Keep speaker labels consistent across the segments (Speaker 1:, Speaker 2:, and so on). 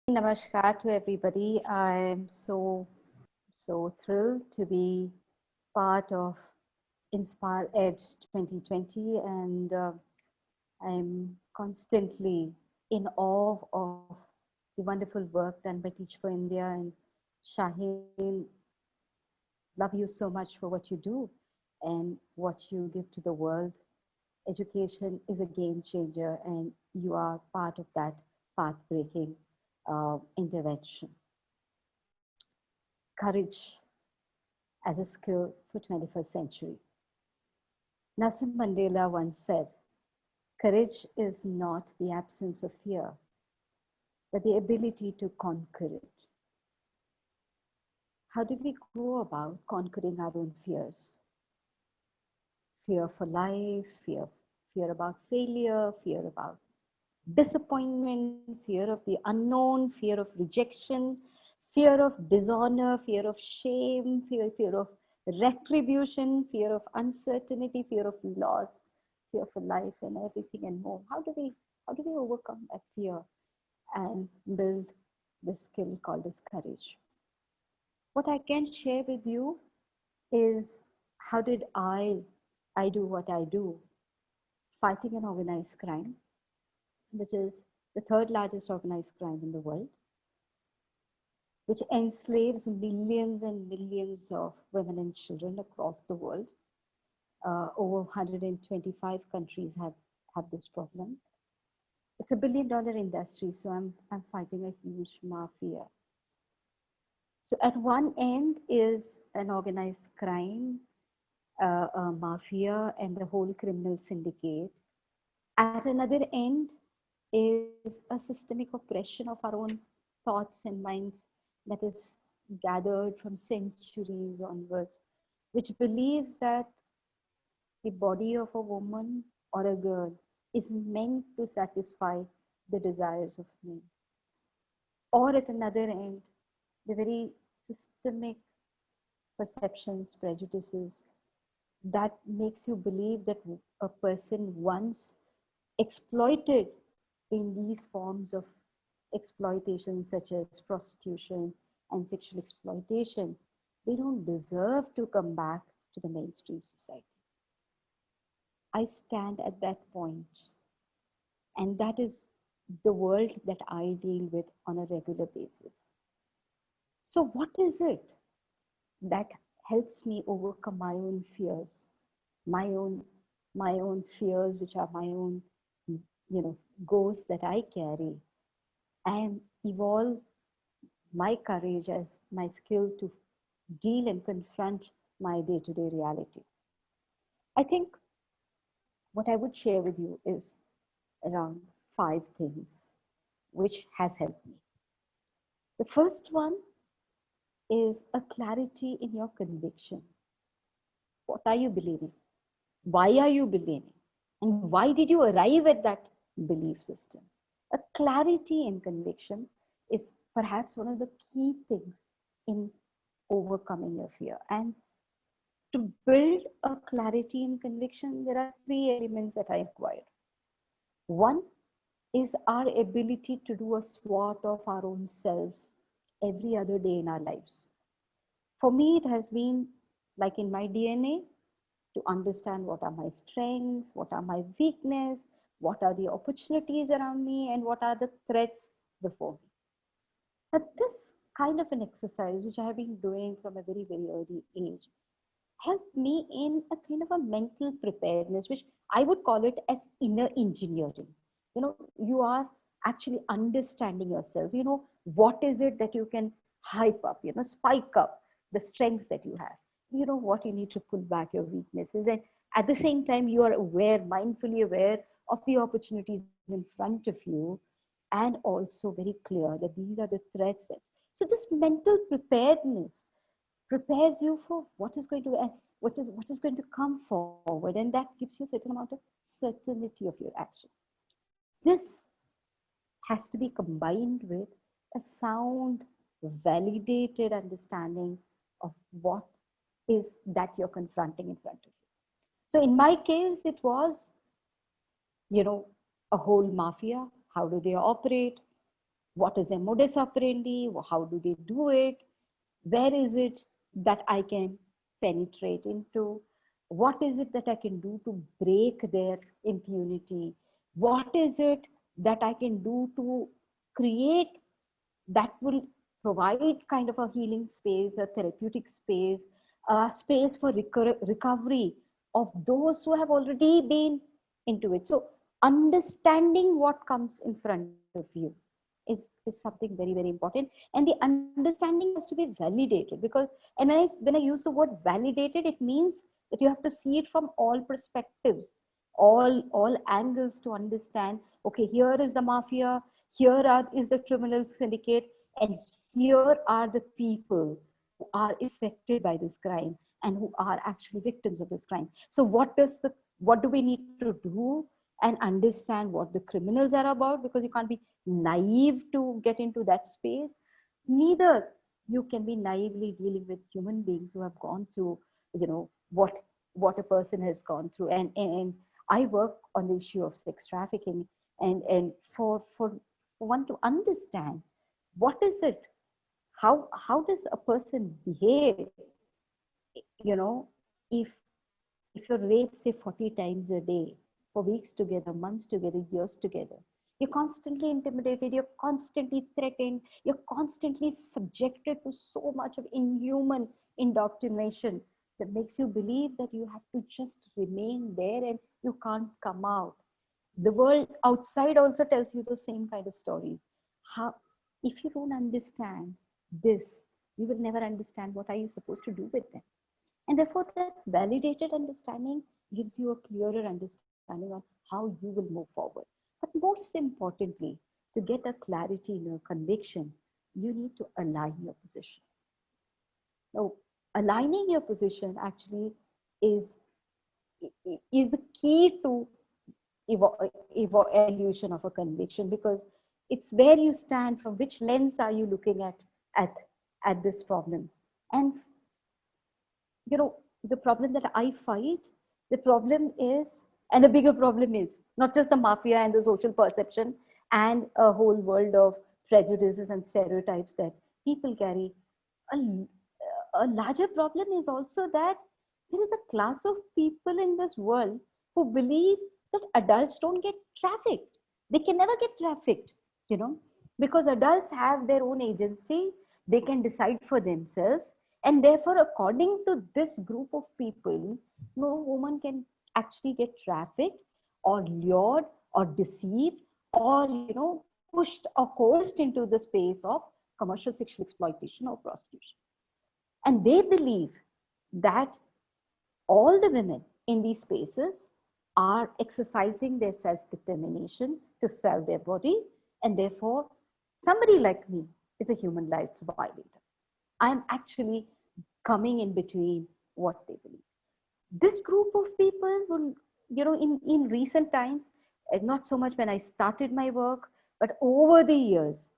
Speaker 1: Namaskar to everybody. I'm so thrilled to be part of Inspire Edge 2020, and I'm constantly in awe of the wonderful work done by Teach for India. And Shaheen, love you so much for what you do and what you give to the world. Education is a game changer, and you are part of that path breaking intervention. Courage as a skill for 21st century. Nelson Mandela once said, courage is not the absence of fear, but the ability to conquer it. How did we go about conquering our own fears? Fear for life, fear about failure, fear about disappointment, fear of the unknown, fear of rejection, fear of dishonor, fear of shame, fear of retribution, fear of uncertainty, fear of loss, fear for life and everything and more. How do we overcome that fear and build the skill called as courage? What I can share with you is how did I do what I do, fighting an organized crime, which is the third largest organized crime in the world, which enslaves millions and millions of women and children across the world. Over 125 countries have this problem. It's a billion-dollar industry, so I'm fighting a huge mafia. So at one end is an organized crime, a mafia, and the whole criminal syndicate. At another end is a systemic oppression of our own thoughts and minds that is gathered from centuries onwards, which believes that the body of a woman or a girl is meant to satisfy the desires of men. Or at another end, the very systemic perceptions, prejudices that makes you believe that a person once exploited in these forms of exploitation such as prostitution and sexual exploitation, they don't deserve to come back to the mainstream society. I stand at that point, and that is the world that I deal with on a regular basis. So what is it that helps me overcome my own fears, my own fears, which are my own ghosts that I carry, and evolve my courage as my skill to deal and confront my day-to-day reality? I think what I would share with you is around 5 things which has helped me. The first one is a clarity in your conviction. What are you believing? Why are you believing? And why did you arrive at that belief system? A clarity in conviction is perhaps one of the key things in overcoming your fear. And to build a clarity in conviction, there are 3 elements that I acquired. One is our ability to do a SWOT of our own selves every other day in our lives. For me, it has been like in my DNA to understand what are my strengths, what are my weaknesses, what are the opportunities around me, and what are the threats before me. But this kind of an exercise, which I have been doing from a very, very early age, helped me in a kind of a mental preparedness, which I would call it as inner engineering. You are actually understanding yourself. What is it that you can hype up, spike up the strengths that you have. You know what you need to pull back your weaknesses. And at the same time, you are aware, mindfully aware of the opportunities in front of you, and also very clear that these are the threats. So this mental preparedness prepares you for what is going to come forward, and that gives you a certain amount of certainty of your action. This has to be combined with a sound, validated understanding of what is that you're confronting in front of you. So in my case, it was, a whole mafia. How do they operate? What is their modus operandi? How do they do it? Where is it that I can penetrate into? What is it that I can do to break their impunity? What is it that I can do to create that will provide kind of a healing space, a therapeutic space, a space for recovery of those who have already been into it. So understanding what comes in front of you is something very, very important. And the understanding has to be validated, because, and when I use the word validated, it means that you have to see it from all perspectives, all angles, to understand, okay, here is the mafia, is the criminal syndicate, and here are the people who are affected by this crime and who are actually victims of this crime. So what do we need to do and understand what the criminals are about, because you can't be naive to get into that space. Neither you can be naively dealing with human beings who have gone through, what a person has gone through. And I work on the issue of sex trafficking, and for one to understand what is it, how does a person behave, you know, if if you're raped, say, 40 times a day, for weeks together, months together, years together, you're constantly intimidated, you're constantly threatened, you're constantly subjected to so much of inhuman indoctrination that makes you believe that you have to just remain there and you can't come out. The world outside also tells you the same kind of stories. How, if you don't understand this, you will never understand what are you supposed to do with them. And therefore, that validated understanding gives you a clearer understanding on how you will move forward. But most importantly, to get a clarity in your conviction, you need to align your position. Now, aligning your position actually is, is the key to evolution of a conviction, because it's where you stand, from which lens are you looking at at this problem. And the problem that I fight, the problem is, and the bigger problem is not just the mafia and the social perception and a whole world of prejudices and stereotypes that people carry. A, a larger problem is also that there is a class of people in this world who believe that adults don't get trafficked. They can never get trafficked, you know, because adults have their own agency, they can decide for themselves, and therefore, according to this group of people, no woman can actually get trafficked or lured or deceived or, pushed or coerced into the space of commercial sexual exploitation or prostitution. And they believe that all the women in these spaces are exercising their self-determination to sell their body, and therefore somebody like me is a human rights violator. I'm actually coming in between what they believe. This group of people will, in recent times, not so much when I started my work, but over the years,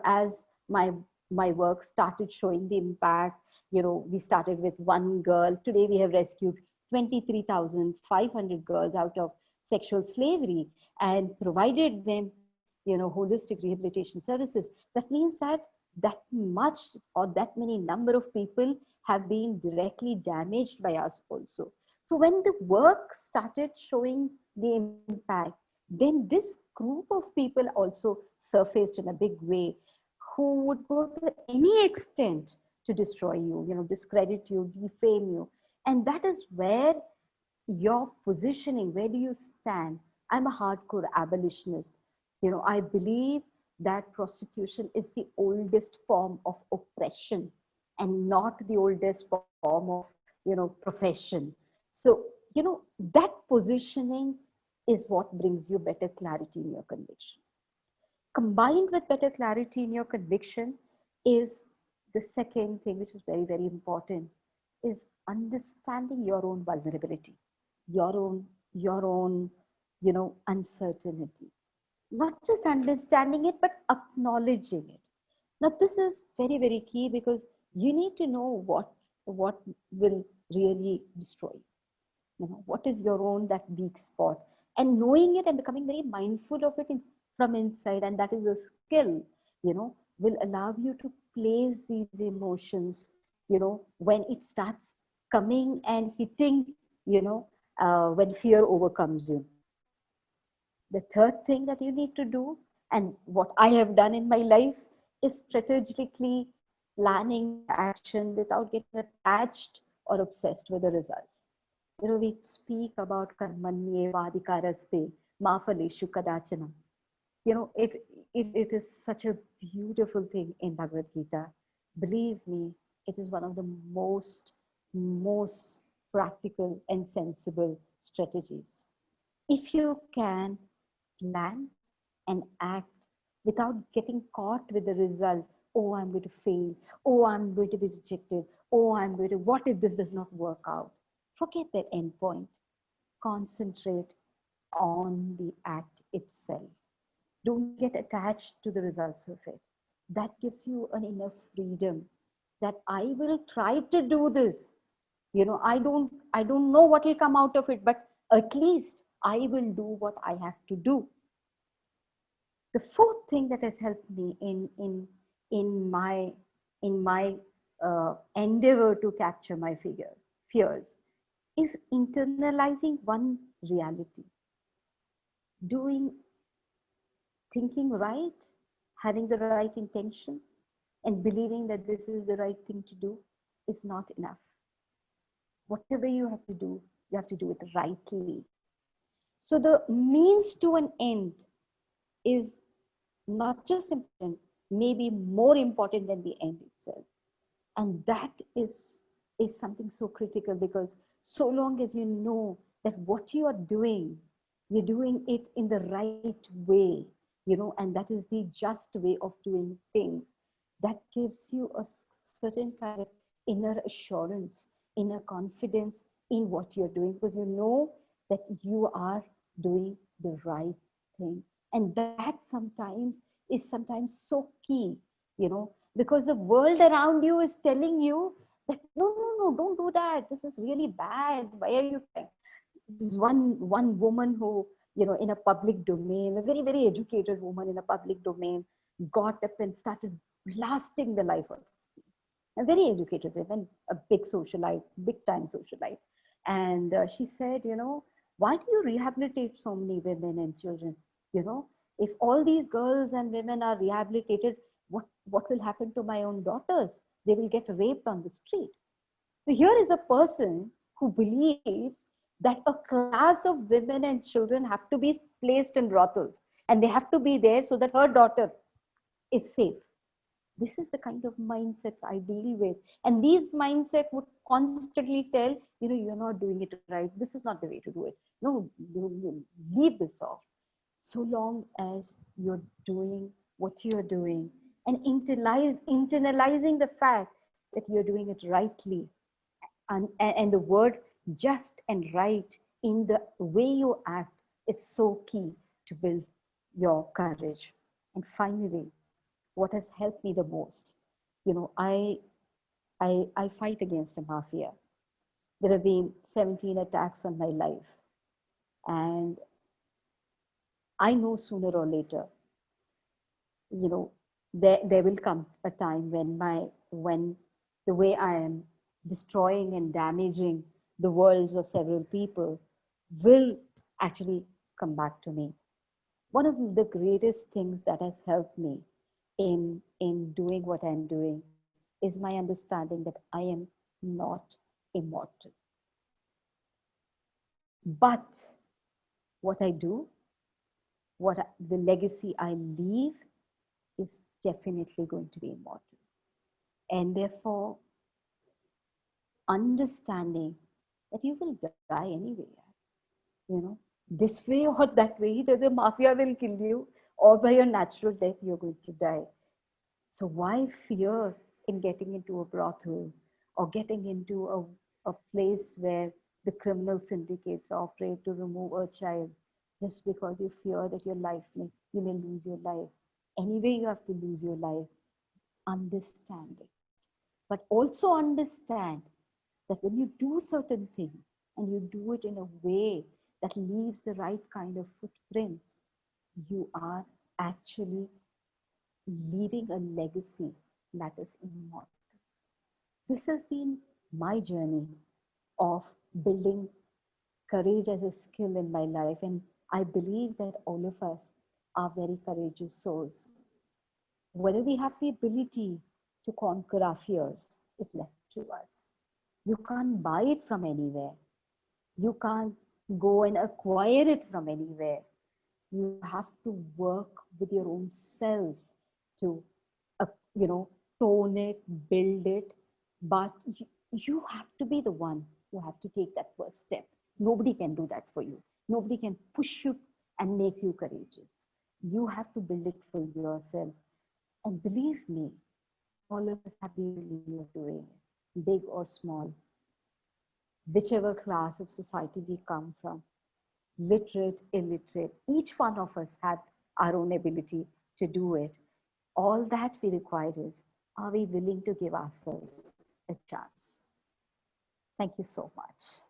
Speaker 1: as my work started showing the impact, we started with one girl. Today we have rescued 23,500 girls out of sexual slavery and provided them, holistic rehabilitation services. That means that much or that many number of people have been directly damaged by us also. So when the work started showing the impact, then this group of people also surfaced in a big way, who would go to any extent to destroy you, discredit you, defame you. And that is where your positioning, where do you stand? I'm a hardcore abolitionist. I believe that prostitution is the oldest form of oppression and not the oldest form of, profession. So, that positioning is what brings you better clarity in your conviction. Combined with better clarity in your conviction is the second thing, which is very, very important, is understanding your own vulnerability, your own, uncertainty. Not just understanding it, but acknowledging it. Now, this is very, very key, because you need to know what will really destroy you. What is your own that weak spot, and knowing it and becoming very mindful of it from inside. And that is a skill, will allow you to place these emotions, when it starts coming and hitting, when fear overcomes you. The third thing that you need to do, and what I have done in my life, is strategically planning the action without getting attached or obsessed with the results. We speak about karmanye vadikaraste ma phaleshu kadachana. It is such a beautiful thing in Bhagavad Gita. Believe me, it is one of the most practical and sensible strategies. If you can plan and act without getting caught with the result, oh, I'm going to fail, oh, I'm going to be rejected, oh, what if this does not work out? Forget that end point. Concentrate on the act itself. Don't get attached to the results of it. That gives you an enough freedom that I will try to do this. I don't know what will come out of it, but at least I will do what I have to do. The fourth thing that has helped me in my endeavor to capture my fears is internalizing one reality. Thinking right, having the right intentions, and believing that this is the right thing to do is not enough. Whatever you have to do, you have to do it rightly. So the means to an end is not just important, maybe more important than the end itself. And that is something so critical, because so long as you know that what you are doing, you're doing it in the right way, and that is the just way of doing things, that gives you a certain kind of inner assurance, inner confidence in what you're doing, because you know that you are doing the right thing. And that is sometimes so key, because the world around you is telling you that no, don't do that. This is really bad. Why are you trying? There's one woman who, in a public domain, a very, very educated woman in a public domain, got up and started blasting the life of a very educated woman, a big socialite, big time socialite. And she said, why do you rehabilitate so many women and children? If all these girls and women are rehabilitated, what will happen to my own daughters? They will get raped on the street. So here is a person who believes that a class of women and children have to be placed in brothels, and they have to be there so that her daughter is safe. This is the kind of mindsets I deal with. And these mindsets would constantly tell, you're not doing it right. This is not the way to do it. No, you leave this off. So long as you're doing what you're doing and internalizing the fact that you're doing it rightly, and the word just and right in the way you act is so key to build your courage. And finally, what has helped me the most, I fight against a mafia. There have been 17 attacks on my life, and I know sooner or later, there will come a time when the way I am destroying and damaging the worlds of several people will actually come back to me. One of the greatest things that has helped me in doing what I'm doing is my understanding that I am not immortal. But what I do, the legacy I leave is definitely going to be immortal. And therefore, understanding that you will die anyway, this way or that way, either the mafia will kill you or by your natural death, you're going to die. So why fear in getting into a brothel or getting into a place where the criminal syndicates are afraid to remove a child just because you fear that you may lose your life. Anyway, you have to lose your life. Understand it. But also understand that when you do certain things and you do it in a way that leaves the right kind of footprints, you are actually leaving a legacy that is immortal. This has been my journey of building courage as a skill in my life, and I believe that all of us are very courageous souls. Whether we have the ability to conquer our fears is left to us. You can't buy it from anywhere. You can't go and acquire it from anywhere. You have to work with your own self to, uh, you know, tone it, build it. But you have to be the one who have to take that first step. Nobody can do that for you. Nobody can push you and make you courageous. You have to build it for yourself. And believe me, all of us have the ability of doing it, big or small, whichever class of society we come from, literate, illiterate, each one of us had our own ability to do it. All that we require is, are we willing to give ourselves a chance? Thank you so much.